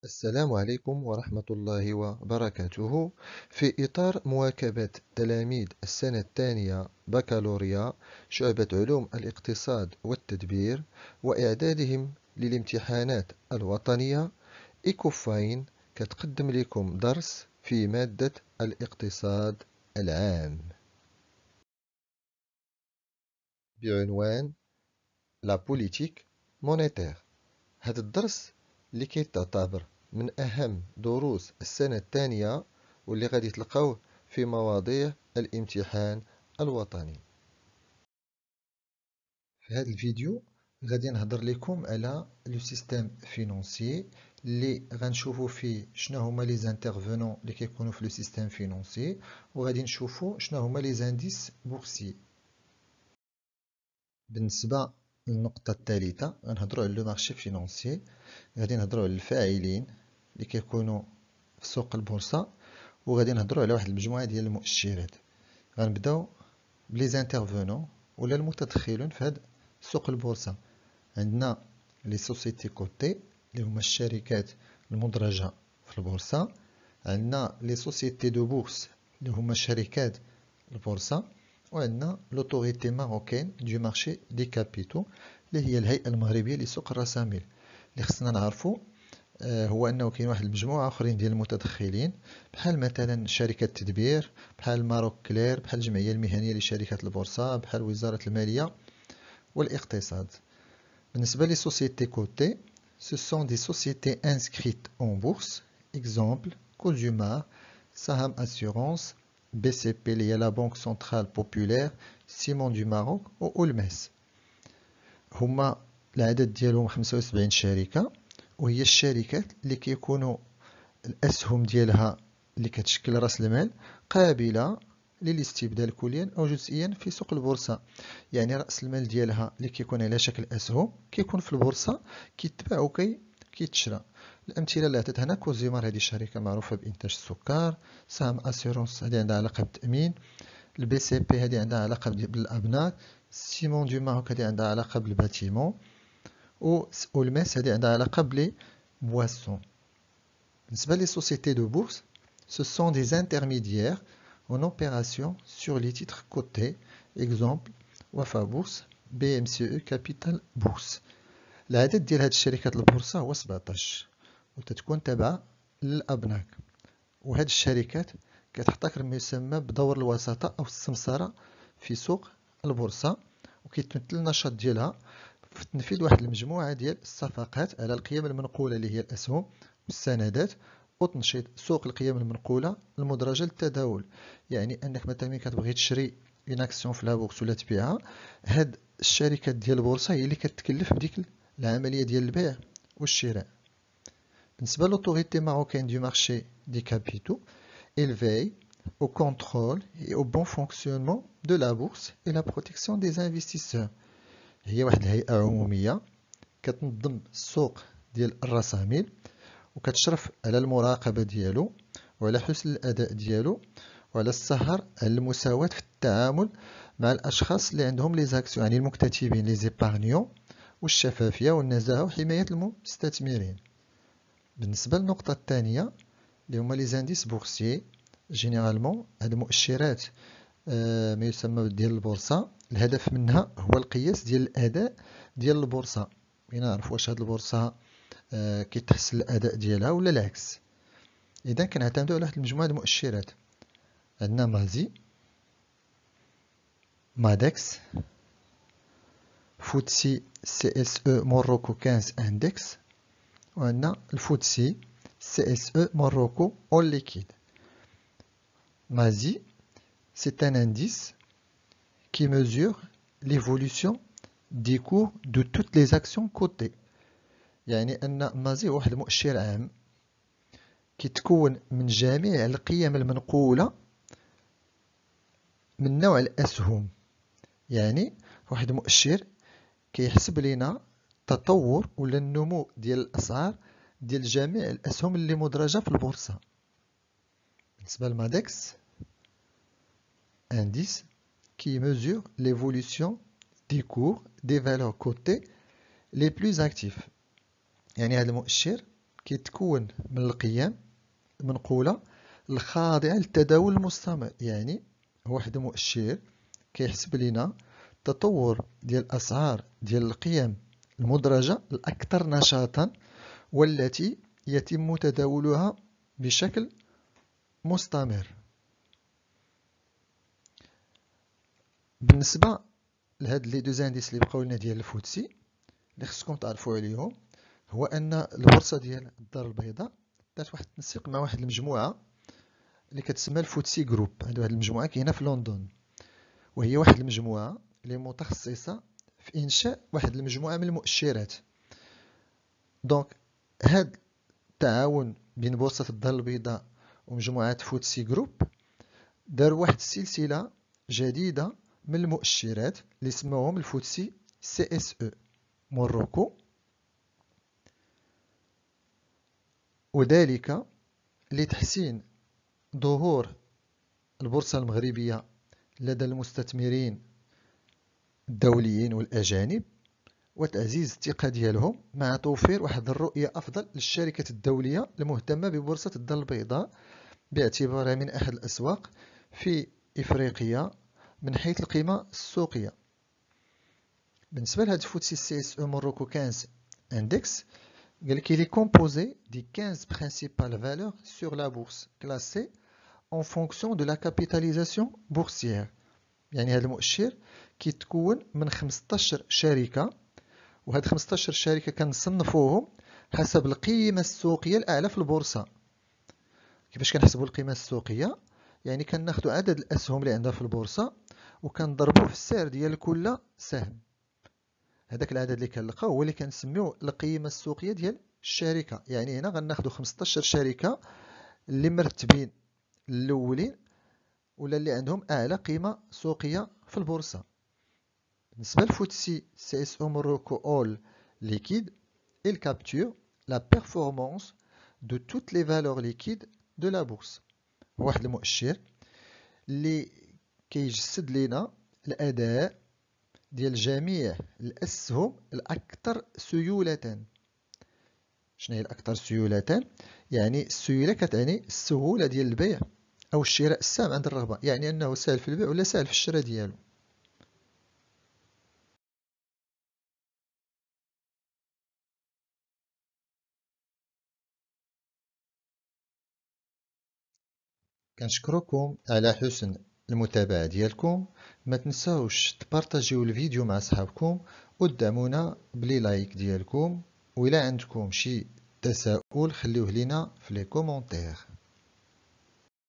السلام عليكم ورحمة الله وبركاته. في إطار مواكبة تلاميذ السنة الثانية بكالوريا شعبة علوم الاقتصاد والتدبير وإعدادهم للامتحانات الوطنية، إيكوفاين كتقدم لكم درس في مادة الاقتصاد العام بعنوان لا بوليتيك مونيتير. هذا الدرس اللي كيتعتبر من أهم دروس السنة الثانية واللي غادي تلقاوه في مواضيع الامتحان الوطني. في هذا الفيديو غادي نهضر لكم على لو سيستيم فينونسي اللي غنشوفوا فيه شنو هما لي زانترفونون اللي كيكونوا في لو سيستيم فينونسي، وغادي نشوفوا شنو هما لي زانديس بورسي. بالنسبة للنقطة الثالثة غنهضروا على لو مارشي فينونسي، غادي نهضروا على الفاعلين اللي كيكونوا في سوق البورصة، وغادي نهضروا على واحد المجموعة ديال المؤشرات. غنبداو بلي زانترفونون ولا المتدخلون في هاد سوق البورصة. عندنا لي سوسيتي كوتي اللي هما الشركات المدرجة في البورصة، عندنا لي سوسيتي دو بورس اللي هما شركات البورصة، وعندنا لوتوريتي ماروكين دو مارشي دي كابيتو اللي هي الهيئة المغربية لسوق الرساميل. اللي خصنا نعرفو هو انه كاين واحد المجموعه اخرين ديال المتدخلين، بحال مثلا شركه تدبير، بحال ماروك كلير، بحال الجمعيه المهنيه لشركات البورصه، بحال وزاره الماليه والاقتصاد. بالنسبه لي سوسيتي كوتي، ce sont des sociétés inscrites en bourse. exemple Cosumar, Saham Assurance, BCP اللي هي لا بنك سنترال بوبولير، سيمون دو ماروك و اولماس. هما العدد ديالهم 75 شركه، وهي الشركات اللي كيكونوا الأسهم ديالها اللي كتشكل رأس المال قابلة للاستبدال كليا أو جزئيا في سوق البورصة. يعني رأس المال ديالها اللي كيكون على شكل أسهم كيكون في البورصة كيتباع كيتشرى. الأمثلة اللي عطيت هنا كوزيمار، هذه شركة معروفة بإنتاج السكر. سهم أسيرونس هذه عندها علاقة بالتأمين. البي سي بي هذه عندها علاقة بالأبناك. سيمون دو ماروك هذه عندها علاقة بالباتيمون. والماس هذه عندها علاقة بلي بواسون. بالنسبة les sociétés de bourse, ce sont des intermédiaires en opération sur les titres cotés. exemple Wafa Bourse, BMCE Capital Bourse. العدد ديال هاد الشركات البورصة هو 17 وتتكون تابعة للأبناك، وهاد الشركات كتحتكر ما يسمى بدور الوساطة أو السمسرة في سوق البورصة، وكيتمثل النشاط ديالها في تنفيذ واحد المجموعة ديال الصفقات على القيم المنقولة اللي هي الأسهم والسندات، وتنشيط سوق القيم المنقولة المدرجة للتداول. يعني أنك مثلا ملي كتبغي تشري اون اكسيون في لابورس ولا تبيعها، هاد الشركات ديال البورصة هي اللي كتكلف بديك العملية ديال البيع والشراء. بالنسبة للأوتوريتي ماروكين دو مارشي دي كابيتو، il veille au contrôle et au bon fonctionnement de la bourse et la protection des investisseurs. هي واحد الهيئة عمومية كتنظم السوق ديال الرساميل وكتشرف على المراقبة ديالو وعلى حسن الأداء ديالو وعلى السهر على المساواة في التعامل مع الأشخاص اللي عندهم لي زاكسيون، يعني المكتتبين لي زيبارنيون، والشفافية والنزاهة وحماية المستثمرين. بالنسبة للنقطة الثانية اللي هما لي زانديس بورسيي، جينيرالمون هاد المؤشرات ما يسمى ديال البورصة، الهدف منها هو القياس ديال الأداء ديال البورصة، بغينا نعرف واش هاد البورصة كيتحسن الأداء ديالها ولا العكس. إذا كنعتمدو على واحد المجموعة د المؤشرات. عندنا مازي، مادكس، فوتسي سي اس او موروكو 15 اندكس، وعندنا الفوتسي سي اس او موروكو اون ليكيد. مازي c'est un indice qui mesure l'évolution des cours de toutes les actions cotées. يعني أن مازي هو واحد المؤشر عام كيتكون من جميع القيم المنقولة من نوع الأسهم. يعني واحد المؤشر كيحسب لنا التطور ولا النمو ديال الأسعار ديال جميع الأسهم اللي مدرجة في البورصة. بالنسبة للمادكس، indice qui mesure l'évolution des cours des valeurs cotées les plus actifs. يعني هذا المؤشر كيتكون من القيم المنقولة الخاضعة للتداول المستمر. يعني هو واحد المؤشر كيحسب لنا التطور ديال الأسعار ديال القيم المدرجة الأكثر نشاطا والتي يتم تداولها بشكل مستمر. بالنسبة لهاد لي دو زانديس اللي بقاو لنا ديال الفوتسي اللي خصكم تعرفوا عليهم، هو ان البورصة ديال الدار البيضاء دارت واحد التنسيق مع واحد المجموعة اللي كتسمى الفوتسي جروب. هاد واحد المجموعة كاينة في لندن، وهي واحد المجموعة اللي متخصصة في إنشاء واحد المجموعة من المؤشرات. دونك هاد التعاون بين بورصة الدار البيضاء ومجموعة فوتسي جروب داروا واحد السلسلة جديدة من المؤشرات اللي سموهم الفوتسي CSE موروكو، وذلك لتحسين ظهور البورصة المغربية لدى المستثمرين الدوليين والأجانب، وتعزيز الثقة ديالهم، مع توفير واحد الرؤية أفضل للشركات الدولية المهتمة ببورصة الدار البيضاء باعتبارها من أحد الأسواق في إفريقيا من حيث القيمة السوقية. بالنسبة لهاد الفوتسي CSE موروكو 15 Index، قالك il est composé des 15 principales valeurs sur la bourse classées en fonction de la capitalisation boursière. يعني هذا المؤشر كيتكون من 15 شركة، وهاد 15 شركة كنصنفوهم حسب القيمة السوقية الأعلى في البورصة. كيفاش كنحسبوا القيمة السوقية؟ يعني كناخدو عدد الأسهم اللي عندها في البورصة وكنضربوه في السعر ديال كل سهم. هذاك العدد اللي كنلقاو هو اللي كنسميوه القيمة السوقية ديال الشركة. يعني هنا غناخدو 15 شركة اللي مرتبين الأولين ولا اللي عندهم أعلى قيمة سوقية في البورصة. بالنسبة للفوتسي CSE موروكو All Liquide، il capture la performance de toutes les valeurs liquides de la bourse. واحد المؤشر اللي كيجسد لنا الأداء ديال جميع الأسهم الأكثر سيولة. شنو هي الأكثر سيولة؟ يعني السيولة كتعني السهولة ديال البيع أو الشراء السهم عند الرغبة، يعني أنه سهل في البيع ولا سهل في الشراء ديالو. كنشكركم على حسن المتابعة ديالكم. ما تنساوش تبارطاجيو الفيديو مع صحابكم ودعمونا بلي لايك ديالكم، وإلا عندكم شي تساؤل خليوه لينا في لي كومونتير.